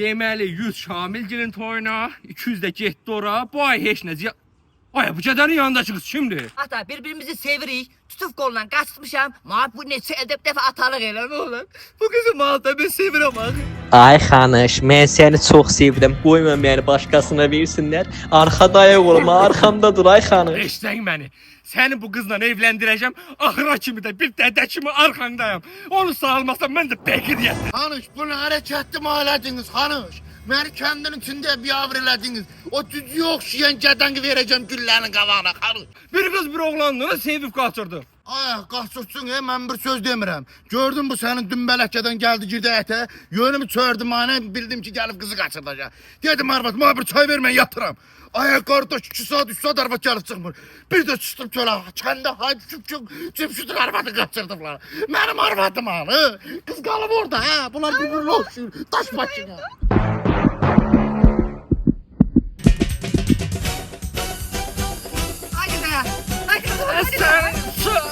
Deməli 100 Şamilgilin toyuna, 200 də getdi ora. Bu ay heç nə. Ay bu cadının yanındakı qız kimdir? Ata birbirimizi sevirik. Tutup kolundan kaçmışam. Maat bu neçə edep defa atalık elə ne olur. Bu kızı Maat'ta ben sevirəm abi. Ay xanış, mən səni çox sevdim. Qoyma məni başqasına versinlər. Arxada ayaq olma, arxamda dur ay xanış. Eşitsən məni. Səni bu qızla evləndirəcəm. Axıra kimi də bir dədə kimi arxandayam. Onu sağlamazsam mən də Bekir yetdim. Hanış bunu hareketli mi aladınız Hanış? Beni kendinin içinde bir avrelediniz. O düzüye okşayan cadangı vereceğim güllerin kavağına Hanış. Bir qız bir oğlanlığını sevib qaçırdı. Ay qaçırtsın mən bir söz demirəm. Gördüm bu sənin dümbələkədən gəldi girdi ətə. Yönümü çördüm ana bildim ki gəlib qızı qaçırdacaq. Dedim arvad mənə bir çay ver mən yatıram. Ay qardaş 2 saat 3 saat arvad gəlib çıxmır. Bir də çıxdım çölə. Kəndə haydi çıp arvadı qaçırdıblar. Mənim arvadım anı. Qız qalıb orada ha. Bunlar bir-birinə oxşuyur. Daş başına. Haydi be. Haydi kızım hadi be.